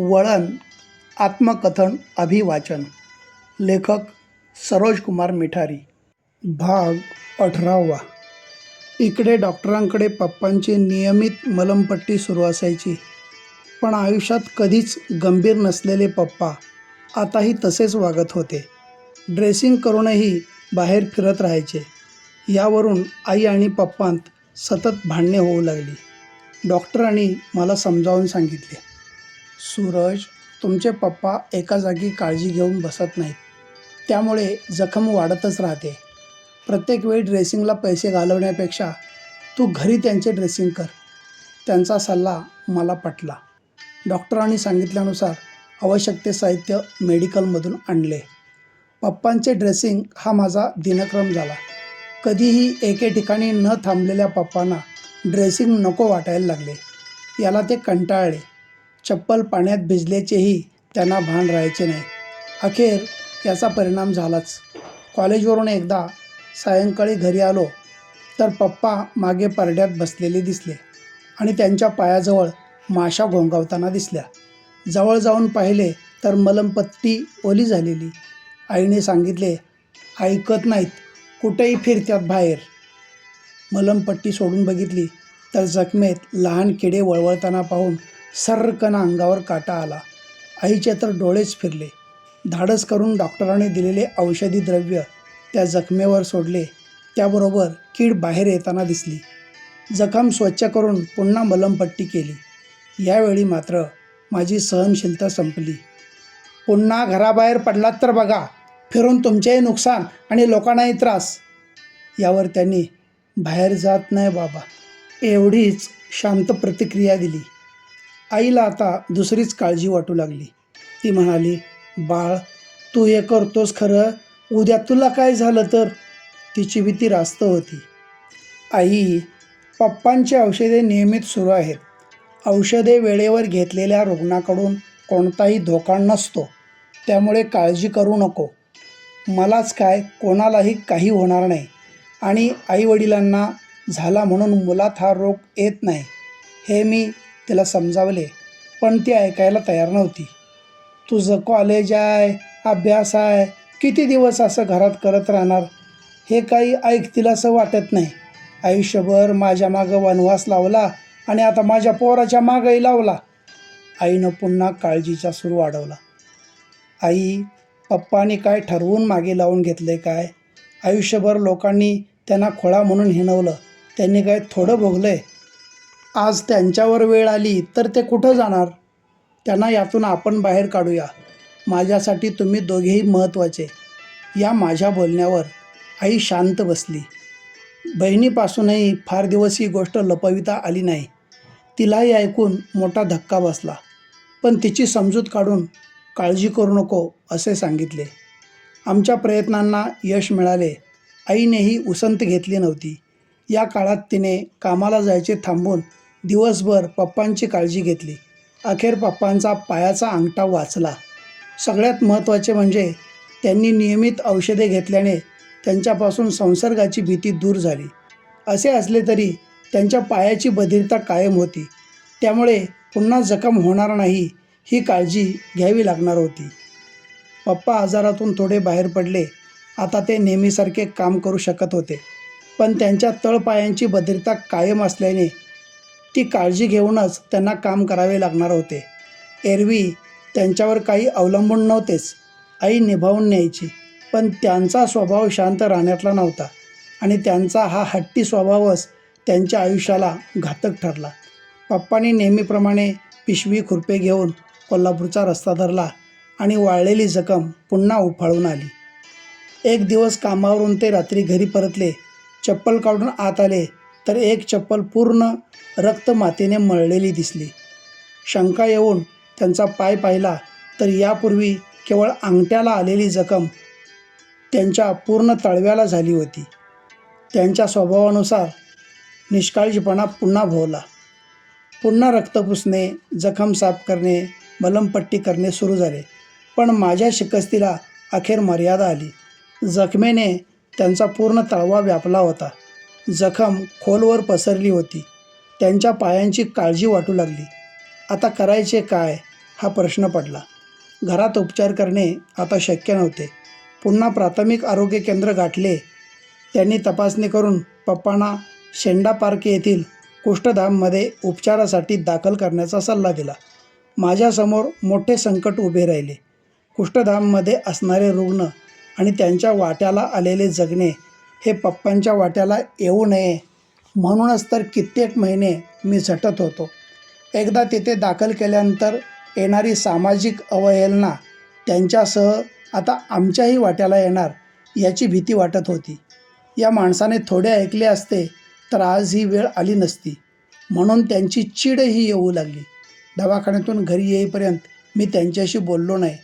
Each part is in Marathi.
वळण आत्मकथन अभिवाचन. लेखक सरोज कुमार मिठारी. भाग 18. इकडे डॉक्टरांकडे पप्पांची नियमित मलमपट्टी सुरू असायची. पण आयुष्यात कधीच गंभीर नसलेले पप्पा आताही तसेच वागत होते. ड्रेसिंग करूनही बाहेर फिरत राहायचे. यावरून आई आणि पप्पांत सतत भांडणे होऊ लागली. डॉक्टरांनी मला समजावून सांगितले, सूरज, तुमचे पप्पा एका जागी काळजी घेऊन बसत नाहीत. त्यामुळे जखम वाढतच राहते. प्रत्येक वेळी ड्रेसिंगला पैसे घालवण्यापेक्षा तू घरी त्यांचे ड्रेसिंग कर. त्यांचा सल्ला मला पटला. डॉक्टरांनी सांगितल्यानुसार आवश्यक ते साहित्य मेडिकलमधून आणले. पप्पांचे ड्रेसिंग हा माझा दिनक्रम झाला. कधीही एके ठिकाणी न थांबलेल्या पप्पांना ड्रेसिंग नको वाटायला लागले. याला ते कंटाळले. चप्पल पाण्यात भिजल्याचेही त्यांना भान राहायचे नाही. अखेर याचा परिणाम झालाच. कॉलेजवरून एकदा सायंकाळी घरी आलो तर पप्पा मागे परड्यात बसलेले दिसले आणि त्यांच्या पायाजवळ माशा घोंगावताना दिसल्या. जवळ जाऊन पाहिले तर मलमपट्टी ओली झालेली. आईने सांगितले, ऐकत नाहीत, कुठेही फिरत्यात बाहेर. मलमपट्टी सोडून बघितली तर जखमेत लहान किडे वळवळताना पाहून सर्रकन अंगावर काटा आला. आईचे तर डोळेच फिरले. धाडस करून डॉक्टरांनी दिलेले औषधी द्रव्य त्या जखमेवर सोडले. त्याबरोबर कीड बाहेर येताना दिसली. जखम स्वच्छ करून पुन्हा मलमपट्टी केली. यावेळी मात्र माझी सहनशीलता संपली. पुन्हा घराबाहेर पडलात तर बघा, फिरून तुमचेही नुकसान आणि लोकांनाही त्रास. यावर त्यांनी, बाहेर जात नाही बाबा, एवढीच शांत प्रतिक्रिया दिली. आईला आता दुसरीच काळजी वाटू लागली. ती म्हणाली, बाळ, तू हे करतोस खरं, उद्या तुला काय झालं तर. तिची भीती रास्त होती. आई, पप्पांची औषधे नियमित सुरू आहेत. औषधे वेळेवर घेतलेल्या रुग्णाकडून कोणताही धोका नसतो. त्यामुळे काळजी करू नको. मलाच काय, कोणालाही काही होणार नाही. आणि आईवडिलांना झाला म्हणून मुलात हा रोग येत नाही, हे मी तिला समजावले. पण ती ऐकायला तयार नव्हती. तुझं कॉलेज आहे, अभ्यास आहे, किती दिवस असं घरात करत राहणार, हे काही ऐकतील असं वाटत नाही. आयुष्यभर माझ्या मागं वनवास लावला आणि आता माझ्या पोराच्या मागंही लावला. आईनं पुन्हा काळजीचा सूर वाढवला. आई, पप्पांनी काय ठरवून मागे लावून घेतले काय? आयुष्यभर लोकांनी त्यांना खोळा म्हणून हिणवलं. त्यांनी काय थोडं भोगलंय? आज त्यांच्यावर वेळ आली तर ते कुठं जाणार? त्यांना यातून आपण बाहेर काढूया. माझ्यासाठी तुम्ही दोघेही महत्त्वाचे. या माझ्या बोलण्यावर आई शांत बसली. बहिणीपासूनही फार दिवस ही गोष्ट लपविता आली नाही. तिलाही ऐकून मोठा धक्का बसला. पण तिची समजूत काढून काळजी करू नको असे सांगितले. आमच्या प्रयत्नांना यश मिळाले. आईनेही उसंत घेतली नव्हती. या काळात तिने कामाला जायचे थांबून दिवसभर पप्पांची काळजी घेतली. अखेर पप्पांचा पायाचा अंगठा वाचला. सगळ्यात महत्त्वाचे म्हणजे त्यांनी नियमित औषधे घेतल्याने त्यांच्यापासून संसर्गाची भीती दूर झाली. असे असले तरी त्यांच्या पायाची बधिरता कायम होती. त्यामुळे पुन्हा जखम होणार नाही ही काळजी घ्यावी लागणार होती. पप्पा आजारातून थोडे बाहेर पडले. आता ते नेहमीसारखे काम करू शकत होते. पण त्यांच्या तळपायांची बधिरता कायम असल्याने ती काळजी घेऊनच त्यांना काम करावे लागणार होते. एरवी त्यांच्यावर काही अवलंबून नव्हतेच. आई निभावून न्यायची. पण त्यांचा स्वभाव शांत राहण्यातला नव्हता आणि त्यांचा हा हट्टी स्वभावच त्यांच्या आयुष्याला घातक ठरला. पप्पांनी नेहमीप्रमाणे पिशवी खुरपे घेऊन कोल्हापूरचा रस्ता धरला आणि वाळलेली जखम पुन्हा उफाळून आली. एक दिवस कामावरून ते रात्री घरी परतले. चप्पल काढून आत आले तर एक चप्पल पूर्ण रक्तमातेने मळलेली दिसली. शंका येऊन त्यांचा पाय पाहिला तर यापूर्वी केवळ अंगठ्याला आलेली जखम त्यांच्या पूर्ण तळव्याला झाली होती. त्यांच्या स्वभावानुसार निष्काळजीपणा पुन्हा भोवला. पुन्हा रक्त पुसणे, जखम साफ करणे, मलमपट्टी करणे सुरू झाले. पण माझ्या शिकस्तीला अखेर मर्यादा आली. जखमेने त्यांचा पूर्ण तळवा व्यापला होता. जखम खोलवर पसरली होती. त्यांच्या पायांची काळजी वाटू लागली. आता करायचे काय हा प्रश्न पडला. घरात उपचार करणे आता शक्य नव्हते. पुन्हा प्राथमिक आरोग्य केंद्र गाठले. त्यांनी तपासणी करून पप्पांना शेंडा पार्क येथील कुष्ठधाममध्ये उपचारासाठी दाखल करण्याचा सल्ला दिला. माझ्यासमोर मोठे संकट उभे राहिले. कुष्ठधाममध्ये असणारे रुग्ण आणि त्यांच्या वाट्याला आलेले जगणे हे पप्पांच्या वाट्याला येऊ नये म्हणूनच तर कित्येक महिने मी झटत होतो. एकदा तिथे दाखल केल्यानंतर येणारी सामाजिक अवहेलना त्यांच्यासह आता आमच्याही वाट्याला येणार याची भीती वाटत होती. या माणसाने थोडे ऐकले असते तर आज ही वेळ आली नसती म्हणून त्यांची चीडही येऊ लागली. दवाखान्यातून घरी येईपर्यंत मी त्यांच्याशी बोललो नाही,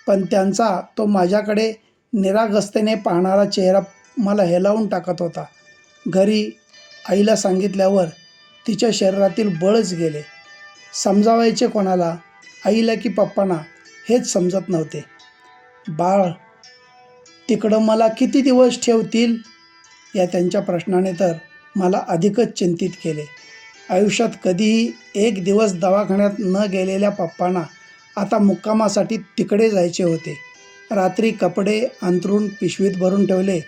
पण त्यांचा तो माझ्याकडे निरागसतेने पाहणारा चेहरा मला हेलावून टाकत होता. घरी आईला सांगितल्यावर तिच्या शरीरातील बळच गेले. समजावायचे कोणाला, आईला की पप्पांना, हेच समजत नव्हते. बाळ तिकडं मला किती दिवस ठेवतील या त्यांच्या प्रश्नाने तर मला अधिकच चिंतित केले. आयुष्यात कधीही एक दिवस दवाखान्यात न गेलेल्या पप्पांना आता मुक्कामासाठी तिकडे जायचे होते. रात्री कपडे अंथरून पिशवीत भरून ठेवले.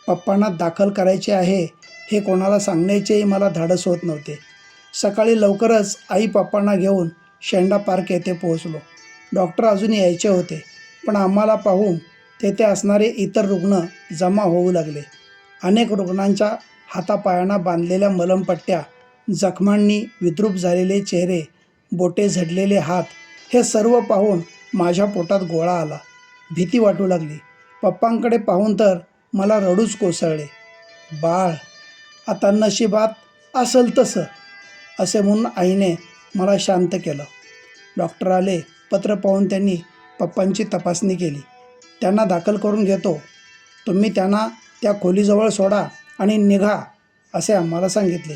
पप्पांना दाखल करायचे आहे हे कोणाला सांगण्याचेही मला धाडस होत नव्हते. सकाळी लवकरच आई पप्पांना घेऊन शेंडा पार्क येथे पोहोचलो. डॉक्टर अजून यायचे होते, पण आम्हाला पाहून तेथे असणारे इतर रुग्ण जमा होऊ लागले. अनेक रुग्णांच्या हातापायांना बांधलेल्या मलमपट्ट्या, जखमांनी विद्रूप झालेले चेहरे, बोटे झडलेले हात, हे सर्व पाहून माझ्या पोटात गोळा आला. भीती वाटू लागली. पप्पांकडे पाहून तर मला रडूच कोसळले. बाळ आता नशिबात असेल तसं, असे म्हणून आईने मला शांत केलं. डॉक्टर आले. पत्र पाहून त्यांनी पप्पांची तपासणी केली. त्यांना दाखल करून घेतो, तुम्ही त्यांना त्या खोलीजवळ सोडा आणि निघा असे आम्हाला सांगितले.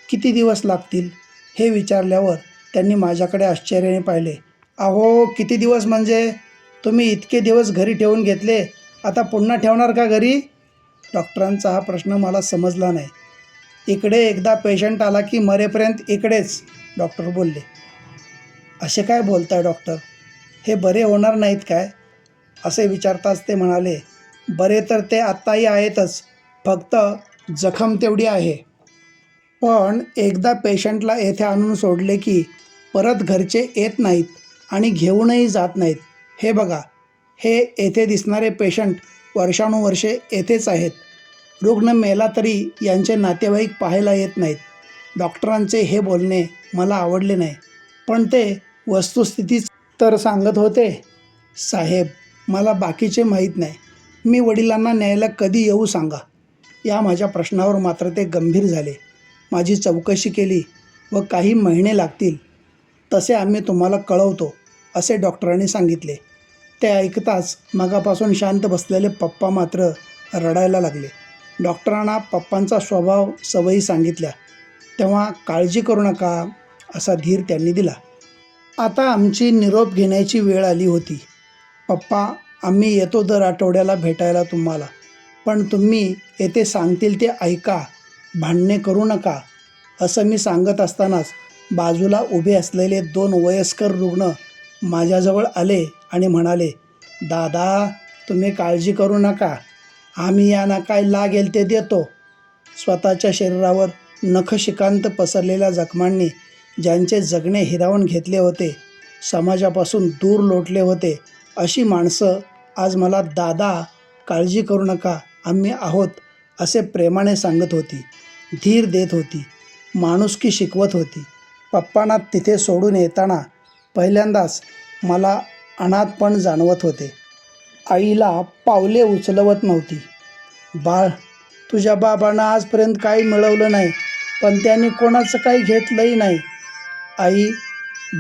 किती दिवस लागतील हे विचारल्यावर त्यांनी माझ्याकडे आश्चर्याने पाहिले. अहो किती दिवस म्हणजे? तुम्ही इतके दिवस घरी ठेवून घेतले, आता पुन्हा ठेवणार का घरी? डॉक्टरांचा हा प्रश्न मला समजला नाही. इकडे एकदा पेशंट आला की मरेपर्यंत इकडेच, डॉक्टर बोलले. असे काय बोलताय डॉक्टर? हे बरे होणार नाहीत काय? असे विचारताच ते म्हणाले, बरे तर ते आत्ताही आहेतच, फक्त जखम तेवढी आहे. पण एकदा पेशंटला येथे आणून सोडले की परत घरचे येत नाहीत आणि घेऊनही जात नाहीत. हे बघा, हे येथे दिसणारे पेशंट वर्षानुवर्षे येथेच आहेत. रुग्ण मेला तरी यांचे नातेवाईक पाहायला येत नाहीत. डॉक्टरांचे हे बोलणे मला आवडले नाही, पण ते वस्तुस्थितीच तर सांगत होते. साहेब, मला बाकीचे माहीत नाही. मी वडिलांना न्यायला कधी येऊ सांगा. या माझ्या प्रश्नावर मात्र ते गंभीर झाले. माझी चौकशी केली व काही महिने लागतील तसे आम्ही तुम्हाला कळवतो असे डॉक्टरांनी सांगितले. ते ऐकताच मगापासून शांत बसलेले पप्पा मात्र रडायला लागले. डॉक्टरांना पप्पांचा स्वभाव सवयी सांगितल्या तेव्हा काळजी करू नका असा धीर त्यांनी दिला. आता आमची निरोप घेण्याची वेळ आली होती. पप्पा, आम्ही येतो दर आठवड्याला भेटायला तुम्हाला, पण तुम्ही येथे सांगतील ते ऐका, भांडणे करू नका असं मी सांगत असतानाच बाजूला उभे असलेले 2 वयस्कर रुग्ण माझ्याजवळ आले आणि म्हणाले, दादा तुम्ही काळजी करू नका, आम्ही यांना काय लागेल ते देतो. स्वतःच्या शरीरावर नखशिकांत पसरलेल्या जखमांनी ज्यांचे जगणे हिरावून घेतले होते, समाजापासून दूर लोटले होते, अशी माणसं आज मला दादा काळजी करू नका, आम्ही आहोत असे प्रेमाने सांगत होती, धीर देत होती, माणुसकी शिकवत होती. पप्पांना तिथे सोडून येताना पहिल्यांदाच मला अनाथपण जाणवत होते. आईला पावले उचलवत नव्हती. बाळ, तुझ्या बाबांना आजपर्यंत काही मिळवलं नाही, पण त्यांनी कोणाचं काही घेतलंही नाही. आई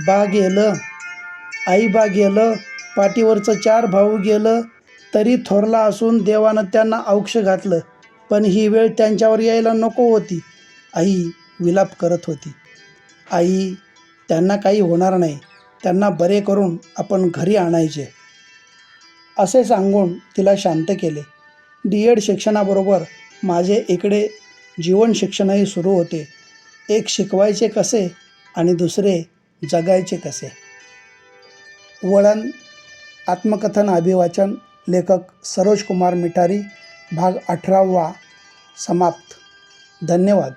बा गेलं, पाठीवरचं 4 भाऊ गेलं, तरी थोरला असून देवानं त्यांना औक्ष घातलं, पण ही वेळ त्यांच्यावर यायला नको होती. आई विलाप करत होती. आई, त्यांना काही होणार नाही, त्यांना बरे करून आपण घरी आणायचे असे सांगून तिला शांत केले. D.Ed शिक्षणाबरोबर माझे इकडे जीवन शिक्षणही सुरू होते. एक शिकवायचे कसे आणि दुसरे जगायचे कसे. वळण आत्मकथन अभिवाचन लेखक सरोज कुमार मिठारी भाग 18वा समाप्त. धन्यवाद.